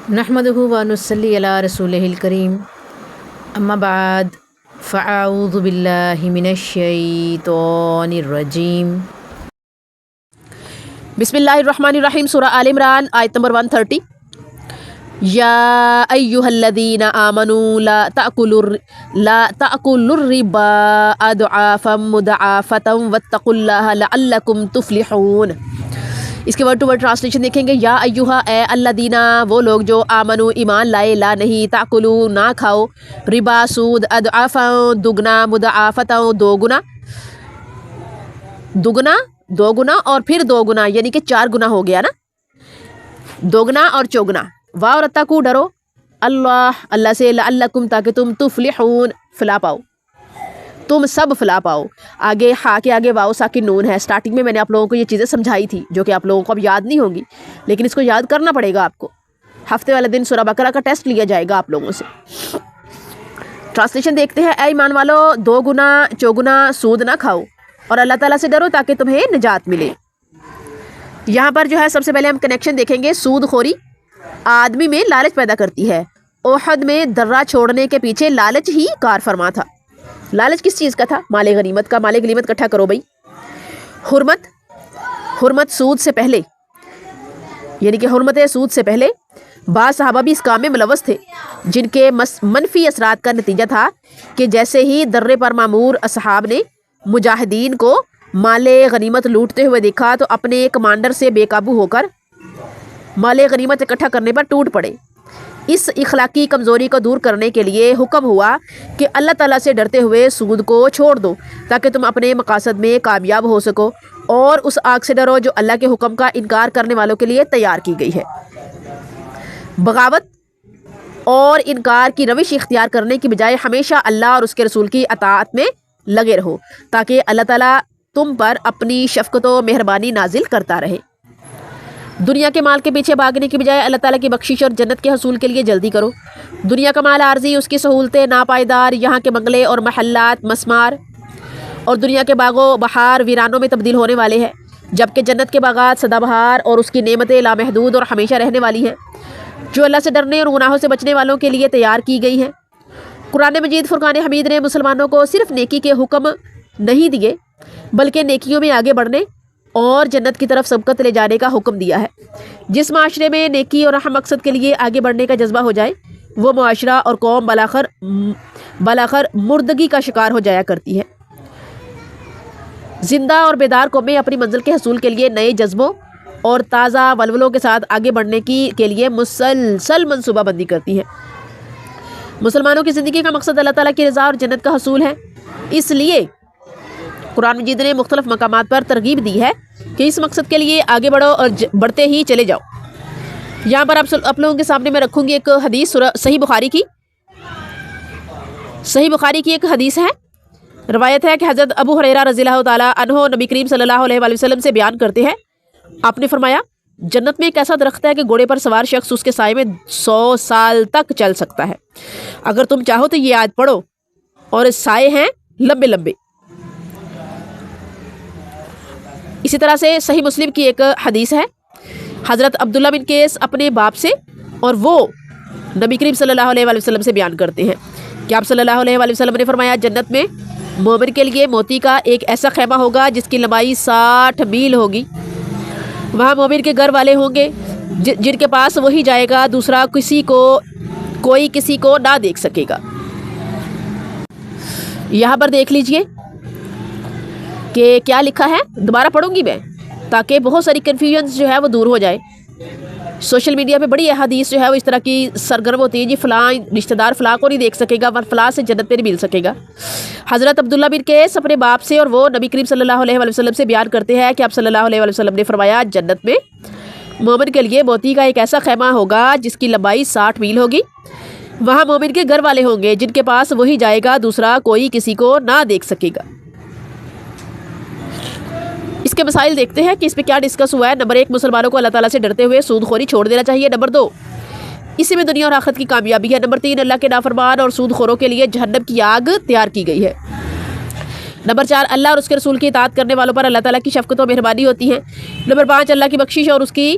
نحمدہ و نصلی علی رسولہ الکریم اما بعد فاعوذ باللہ من الشیطان الرجیم بسم اللہ الرحمن الرحیم۔ سورہ آل عمران آیت نمبر 130۔ یا ایہا الذین آمنوا لا تأکلوا الربا اضعافا مضاعفۃ واتقوا اللہ لعلکم تفلحون۔ اس کے ورڈ ٹو ورڈ ٹرانسلیشن دیکھیں گے۔ یا ایہا اے الذین، وہ لوگ جو آمنو ایمان لائے، لا نہیں، تأکلوا نہ کھاؤ، ربا سود، اضعافا دگنا، مضاعفۃ دو گنا اور پھر دو گنا، یعنی کہ 4 گنا ہو گیا نا، دوگنا اور چوگنا۔ وَاتَّقُوا، ڈرو، اللہ سے، لعلکم، تاکہ تم تفلحون، فلاح پاؤ، تم سب فلاح پاؤ۔ آگے ہا کے آگے واو ساکن نون ہے۔ سٹارٹنگ میں میں نے آپ لوگوں کو یہ چیزیں سمجھائی تھی جو کہ آپ لوگوں کو اب یاد نہیں ہوں گی، لیکن اس کو یاد کرنا پڑے گا آپ کو۔ ہفتے والے دن سورہ بقرہ کا ٹیسٹ لیا جائے گا آپ لوگوں سے۔ ٹرانسلیشن دیکھتے ہیں۔ اے ایمان والو، 2 گنا چوگنا سود نہ کھاؤ اور اللہ تعالیٰ سے ڈرو تاکہ تمہیں نجات ملے۔ یہاں پر جو ہے سب سے پہلے ہم کنیکشن دیکھیں گے۔ سود خوری آدمی میں لالچ پیدا کرتی ہے۔ احد میں درہ چھوڑنے کے پیچھے لالچ ہی کار فرما تھا۔ لالچ کس چیز کا تھا؟ مال غنیمت کا۔ مال غنیمت اکٹھا کرو بھائی۔ حرمت سود سے پہلے، یعنی کہ حرمت سود سے پہلے بعض صحابہ بھی اس کام میں ملوث تھے، جن کے منفی اثرات کا نتیجہ تھا کہ جیسے ہی درے پر معمور اصحاب نے مجاہدین کو مال غنیمت لوٹتے ہوئے دیکھا تو اپنے کمانڈر سے بے قابو ہو کر مال غنیمت اکٹھا کرنے پر ٹوٹ پڑے۔ اس اخلاقی کمزوری کو دور کرنے کے لیے حکم ہوا کہ اللہ تعالیٰ سے ڈرتے ہوئے سود کو چھوڑ دو تاکہ تم اپنے مقاصد میں کامیاب ہو سکو، اور اس آگ سے ڈرو جو اللہ کے حکم کا انکار کرنے والوں کے لیے تیار کی گئی ہے۔ بغاوت اور انکار کی روش اختیار کرنے کی بجائے ہمیشہ اللہ اور اس کے رسول کی اطاعت میں لگے رہو تاکہ اللہ تعالیٰ تم پر اپنی شفقت و مہربانی نازل کرتا رہے۔ دنیا کے مال کے پیچھے بھاگنے کی بجائے اللہ تعالیٰ کی بخشش اور جنت کے حصول کے لیے جلدی کرو۔ دنیا کا مال عارضی، اس کی سہولتیں ناپائیدار، یہاں کے بنگلے اور محلات مسمار اور دنیا کے باغ و بہار ویرانوں میں تبدیل ہونے والے ہیں، جبکہ جنت کے باغات سدا بہار اور اس کی نعمتیں لامحدود اور ہمیشہ رہنے والی ہیں، جو اللہ سے ڈرنے اور گناہوں سے بچنے والوں کے لیے تیار کی گئی ہیں۔ قرآن مجید فرقان حمید نے مسلمانوں کو صرف نیکی کے حکم نہیں دیے بلکہ نیکیوں میں آگے بڑھنے اور جنت کی طرف سبقت لے جانے کا حکم دیا ہے۔ جس معاشرے میں نیکی اور اہم مقصد کے لیے آگے بڑھنے کا جذبہ ہو جائے، وہ معاشرہ اور قوم بالاخر مردگی کا شکار ہو جایا کرتی ہے۔ زندہ اور بیدار قومیں اپنی منزل کے حصول کے لیے نئے جذبوں اور تازہ ولولوں کے ساتھ آگے بڑھنے کے لیے مسلسل منصوبہ بندی کرتی ہیں۔ مسلمانوں کی زندگی کا مقصد اللہ تعالیٰ کی رضا اور جنت کا حصول ہے، اس لیے قرآن مجید نے مختلف مقامات پر ترغیب دی ہے کہ اس مقصد کے لیے آگے بڑھو اور بڑھتے ہی چلے جاؤ۔ یہاں پر آپ لوگوں کے سامنے میں رکھوں گی ایک حدیث، صحیح بخاری کی ایک حدیث ہے۔ روایت ہے کہ حضرت ابو ہریرہ رضی اللہ تعالیٰ عنہ نبی کریم صلی اللہ علیہ وآلہ وسلم سے بیان کرتے ہیں، آپ نے فرمایا، جنت میں ایک ایسا درخت ہے کہ گھوڑے پر سوار شخص اس کے سائے میں 100 سال تک چل سکتا ہے۔ اگر تم چاہو تو یہ آیت پڑھو، اور سائے ہیں لمبے لمبے۔ اسی طرح سے صحیح مسلم کی ایک حدیث ہے، حضرت عبداللہ بن قیس اپنے باپ سے، اور وہ نبی کریم صلی اللہ علیہ وآلہ وسلم سے بیان کرتے ہیں کہ آپ صلی اللہ علیہ وآلہ وسلم نے فرمایا، جنت میں مومن کے لیے موتی کا ایک ایسا خیمہ ہوگا جس کی لمبائی 60 میل ہوگی۔ وہاں مومن کے گھر والے ہوں گے جن کے پاس وہی جائے گا، دوسرا کوئی کسی کو نہ دیکھ سکے گا۔ یہاں پر دیکھ لیجئے کہ کیا لکھا ہے، دوبارہ پڑھوں گی میں تاکہ بہت ساری کنفیوژنس جو ہے وہ دور ہو جائے۔ سوشل میڈیا پہ بڑی احادیث جو ہے وہ اس طرح کی سرگرم ہوتی ہے، جی فلاں رشتہ دار فلاں کو نہیں دیکھ سکے گا، فلاں سے جنت پہ نہیں مل سکے گا۔ حضرت عبداللہ بن قیس اپنے باپ سے، اور وہ نبی کریم صلی اللہ علیہ وآلہ وسلم سے بیان کرتے ہیں کہ آپ صلی اللہ علیہ وآلہ وسلم نے فرمایا، جنت میں مومن کے لیے موتی کا ایک ایسا خیمہ ہوگا جس کی لمبائی 60 میل ہوگی۔ وہاں مومن کے گھر والے ہوں گے جن کے پاس وہی جائے گا، دوسرا کوئی کسی کو نہ دیکھ سکے گا۔ اس کے مسائل دیکھتے ہیں کہ اس پہ کیا ڈسکس ہوا ہے۔ نمبر 1، مسلمانوں کو اللہ تعالیٰ سے ڈرتے ہوئے سود خوری چھوڑ دینا چاہیے۔ نمبر 2، اسی میں دنیا اور آخرت کی کامیابی ہے۔ نمبر 3، اللہ کے نافرمان اور سود خوروں کے لیے جہنم کی آگ تیار کی گئی ہے۔ نمبر 4، اللہ اور اس کے رسول کی اطاعت کرنے والوں پر اللہ تعالیٰ کی شفقت و مہربانی ہوتی ہے۔ نمبر 5، اللہ کی بخشش اور اس کی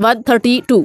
132।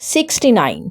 69।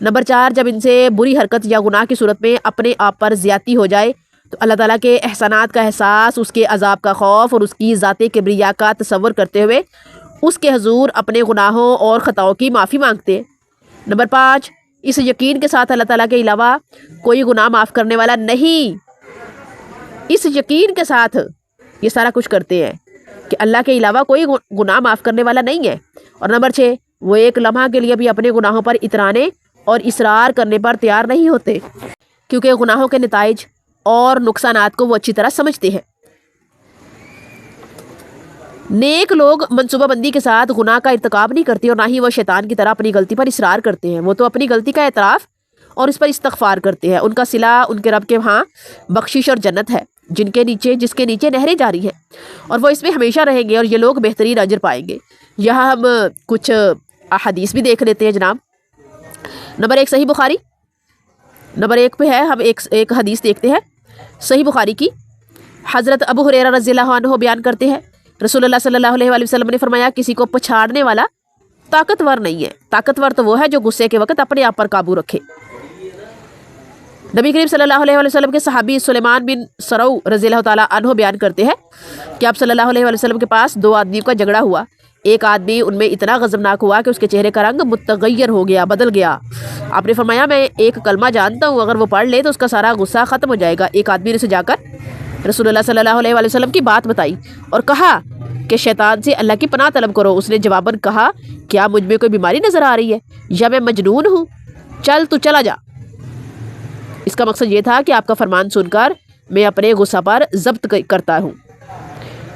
نمبر 4، جب ان سے بری حرکت یا گناہ کی صورت میں اپنے آپ پر زیادتی ہو جائے تو اللہ تعالیٰ کے احسانات کا احساس، اس کے عذاب کا خوف اور اس کی ذات کبریا کا تصور کرتے ہوئے اس کے حضور اپنے گناہوں اور خطاؤں کی معافی مانگتے ہیں۔ نمبر 5، اس یقین کے ساتھ اللہ تعالیٰ کے علاوہ کوئی گناہ معاف کرنے والا نہیں، اس یقین کے ساتھ یہ سارا کچھ کرتے ہیں کہ اللہ کے علاوہ کوئی گناہ معاف کرنے والا نہیں ہے۔ اور نمبر 6، وہ ایک لمحہ کے لیے بھی اپنے گناہوں پر اترانے اور اصرار کرنے پر تیار نہیں ہوتے، کیونکہ گناہوں کے نتائج اور نقصانات کو وہ اچھی طرح سمجھتے ہیں۔ نیک لوگ منصوبہ بندی کے ساتھ گناہ کا ارتکاب نہیں کرتے اور نہ ہی وہ شیطان کی طرح اپنی غلطی پر اصرار کرتے ہیں۔ وہ تو اپنی غلطی کا اعتراف اور اس پر استغفار کرتے ہیں۔ ان کا صلہ ان کے رب کے ہاں بخشش اور جنت ہے، جس کے نیچے نہریں جاری ہیں، اور وہ اس میں ہمیشہ رہیں گے، اور یہ لوگ بہترین اجر پائیں گے۔ یہاں ہم کچھ احادیث بھی دیکھ لیتے ہیں جناب۔ نمبر 1 صحیح بخاری، نمبر 1 پہ ہے، ہم ایک حدیث دیکھتے ہیں صحیح بخاری کی۔ حضرت ابو ہریرہ رضی اللہ عنہ بیان کرتے ہیں، رسول اللہ صلی اللہ علیہ وآلہ وسلم نے فرمایا، کسی کو پچھاڑنے والا طاقتور نہیں ہے، طاقتور تو وہ ہے جو غصے کے وقت اپنے آپ پر قابو رکھے۔ نبی کریم صلی اللہ علیہ وآلہ وسلم کے صحابی سلیمان بن سرو رضی اللہ تعالیٰ عنہ بیان کرتے ہیں کہ آپ صلی اللہ علیہ وآلہ وسلم کے پاس 2 آدمیوں کا جھگڑا ہوا۔ ایک آدمی ان میں اتنا غضبناک ہوا کہ اس کے چہرے کا رنگ متغیر ہو گیا، بدل گیا۔ آپ نے فرمایا، میں ایک کلمہ جانتا ہوں، اگر وہ پڑھ لے تو اس کا سارا غصہ ختم ہو جائے گا۔ ایک آدمی نے اسے جا کر رسول اللہ صلی اللہ علیہ وآلہ وسلم کی بات بتائی اور کہا کہ شیطان سے اللہ کی پناہ طلب کرو۔ اس نے جواباً کہا، کیا مجھ میں کوئی بیماری نظر آ رہی ہے یا میں مجنون ہوں؟ چل تو چلا جا۔ اس کا مقصد یہ تھا کہ آپ کا فرمان سن کر میں اپنے غصہ پر ضبط کرتا ہوں۔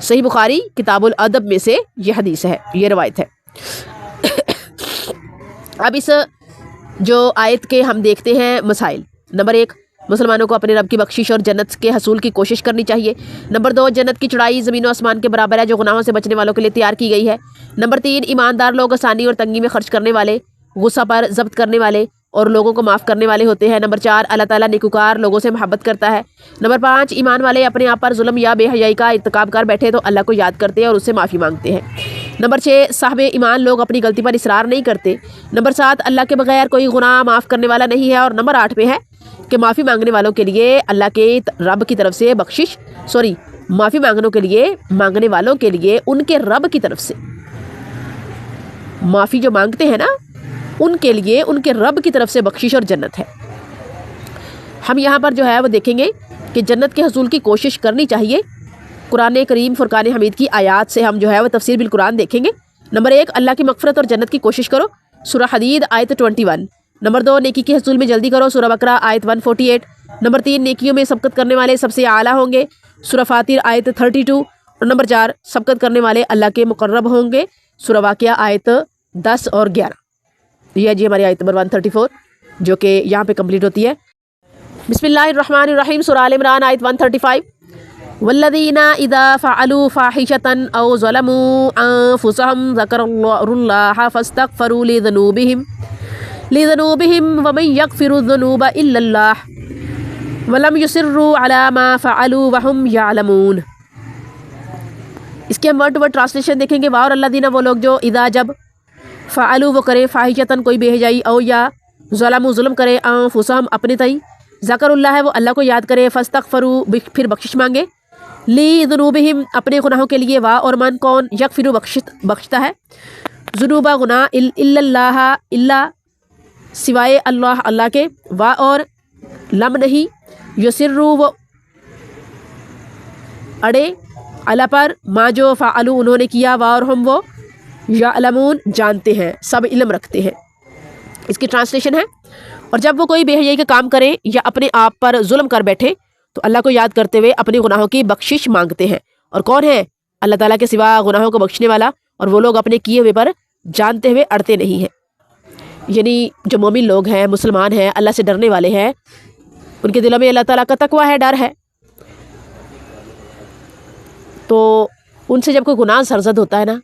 صحیح بخاری کتاب الادب میں سے یہ حدیث ہے، یہ روایت ہے۔ اب اس جو آیت کے ہم دیکھتے ہیں مسائل۔ نمبر 1، مسلمانوں کو اپنے رب کی بخشش اور جنت کے حصول کی کوشش کرنی چاہیے۔ نمبر 2، جنت کی چڑھائی زمین و آسمان کے برابر ہے جو گناہوں سے بچنے والوں کے لیے تیار کی گئی ہے۔ نمبر 3، ایماندار لوگ آسانی اور تنگی میں خرچ کرنے والے، غصہ پر ضبط کرنے والے اور لوگوں کو معاف کرنے والے ہوتے ہیں۔ نمبر 4، اللہ تعالیٰ نیکوکار لوگوں سے محبت کرتا ہے۔ نمبر 5، ایمان والے اپنے آپ پر ظلم یا بے حیائی کا ارتکاب کر بیٹھے تو اللہ کو یاد کرتے ہیں اور اس سے معافی مانگتے ہیں۔ نمبر 6، صاحب ایمان لوگ اپنی غلطی پر اصرار نہیں کرتے۔ نمبر 7، اللہ کے بغیر کوئی گناہ معاف کرنے والا نہیں ہے۔ اور نمبر 8 پہ ہے کہ معافی مانگنے والوں کے لیے اللہ کے رب کی طرف سے معافی مانگنے والوں کے لیے ان کے رب کی طرف سے، معافی جو مانگتے ہیں نا، ان کے لیے ان کے رب کی طرف سے بخشش اور جنت ہے۔ ہم یہاں پر جو ہے وہ دیکھیں گے کہ جنت کے حصول کی کوشش کرنی چاہیے۔ قرآن کریم فرقان حمید کی آیات سے ہم جو ہے وہ تفسیر بالقرآن دیکھیں گے۔ نمبر 1، اللہ کی مغفرت اور جنت کی کوشش کرو، سورہ حدید آیت 21۔ نمبر 2، نیکی کے حصول میں جلدی کرو، سورہ بقرہ آیت 148۔ نمبر 3، نیکیوں میں سبقت کرنے والے سب سے اعلیٰ ہوں گے، سورہ فاطر آیت 32۔ اور نمبر 4، سبقت کرنے والے اللہ کے مقرب ہوں گے، سورہ واقعہ آیت 10 اور 11۔ یہ جی ہماری آیت نمبر 134 جو کہ یہاں پہ کمپلیٹ ہوتی ہے۔ بسم اللہ الرحمن الرحیم، سورہ آل عمران آیت 135۔ والذین اذا فعلوا فاحشۃ او ظلموا انفسهم ذکروا اللہ فاستغفروا لذنوبهم ومن یغفر الذنوب الا اللہ ولم یصروا علی ما فعلوا وهم یعلمون۔ اس کے ہم ورڈ ٹو ورڈ ٹرانسلیشن دیکھیں گے۔ اور الذین، وہ لوگ جو اذا جب فعلوا وہ کرے فاحشۃ کوئی بے حیائی، او یا ظلموا ظلم کرے، انفسهم اپنے تئی، ذکر اللہ ہے وہ اللہ کو یاد کرے، فاستغفروا پھر بخشش مانگے، لذنوبہم اپنے گناہوں کے لیے، وا اور من کون، یغفر بخشتا ہے، ذنوب گناہ، الا اللہ اللہ سوائے اللہ کے، وا اور لم نہیں، یسروا وہ اڑے، اللہ پر ما جو فعلوا انہوں نے کیا، وا اور ہم وہ یعلمون جانتے ہیں، سب علم رکھتے ہیں۔ اس کی ٹرانسلیشن ہے، اور جب وہ کوئی بے حیائی کا کام کریں یا اپنے آپ پر ظلم کر بیٹھے تو اللہ کو یاد کرتے ہوئے اپنے گناہوں کی بخشش مانگتے ہیں۔ اور کون ہے اللہ تعالیٰ کے سوا گناہوں کو بخشنے والا؟ اور وہ لوگ اپنے کیے ہوئے پر جانتے ہوئے اڑتے نہیں ہیں۔ یعنی جو مومن لوگ ہیں، مسلمان ہیں، اللہ سے ڈرنے والے ہیں، ان کے دلوں میں اللہ تعالیٰ کا تقویٰ ہے، ڈر ہے، تو ان سے جب کوئی گناہ سرزد ہوتا ہے نا،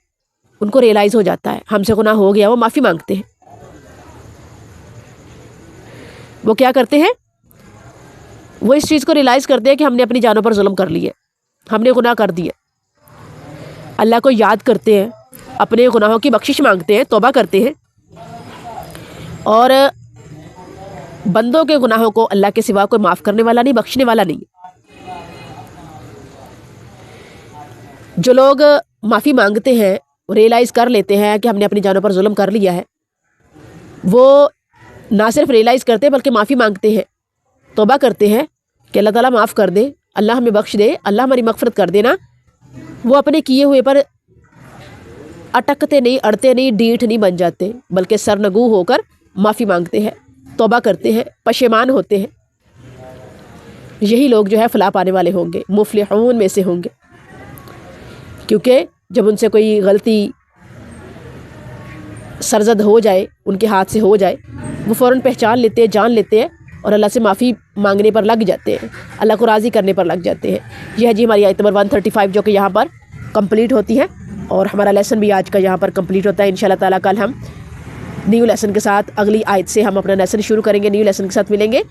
ان کو ریئلائز ہو جاتا ہے ہم سے گناہ ہو گیا، وہ معافی مانگتے ہیں۔ وہ کیا کرتے ہیں؟ وہ اس چیز کو ریئلائز کرتے ہیں کہ ہم نے اپنی جانوں پر ظلم کر لیے، ہم نے گناہ کر دیے، اللہ کو یاد کرتے ہیں، اپنے گناہوں کی بخشش مانگتے ہیں، توبہ کرتے ہیں، اور بندوں کے گناہوں کو اللہ کے سوا کوئی معاف کرنے والا نہیں، بخشنے والا نہیں۔ جو لوگ معافی مانگتے ہیں، ریئلائز کر لیتے ہیں کہ ہم نے اپنی جانوں پر ظلم کر لیا ہے، وہ نہ صرف ریئلائز کرتے بلکہ معافی مانگتے ہیں، توبہ کرتے ہیں کہ اللہ تعالیٰ معاف کر دے، اللہ ہمیں بخش دے، اللہ ہماری مغفرت کر دینا۔ وہ اپنے کیے ہوئے پر اٹکتے نہیں، اڑتے نہیں، ڈیٹھ نہیں بن جاتے، بلکہ سرنگو ہو کر معافی مانگتے ہیں، توبہ کرتے ہیں، پشیمان ہوتے ہیں۔ یہی لوگ جو ہے فلاح پانے والے ہوں گے، مفلحون میں سے ہوں گے، کیونکہ جب ان سے کوئی غلطی سرزد ہو جائے، ان کے ہاتھ سے ہو جائے، وہ فوراً پہچان لیتے ہیں، جان لیتے ہیں اور اللہ سے معافی مانگنے پر لگ جاتے ہیں، اللہ کو راضی کرنے پر لگ جاتے ہیں۔ یہ ہے جی ہماری آیت نمبر 135 جو کہ یہاں پر کمپلیٹ ہوتی ہے، اور ہمارا لیسن بھی آج کا یہاں پر کمپلیٹ ہوتا ہے۔ انشاءاللہ تعالیٰ کل ہم نیو لیسن کے ساتھ، اگلی آیت سے ہم اپنا لیسن شروع کریں گے، نیو لیسن کے ساتھ ملیں گے۔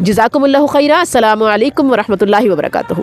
جزاکم اللہ خیرہ، السلام علیکم ورحمۃ اللہ وبرکاتہ۔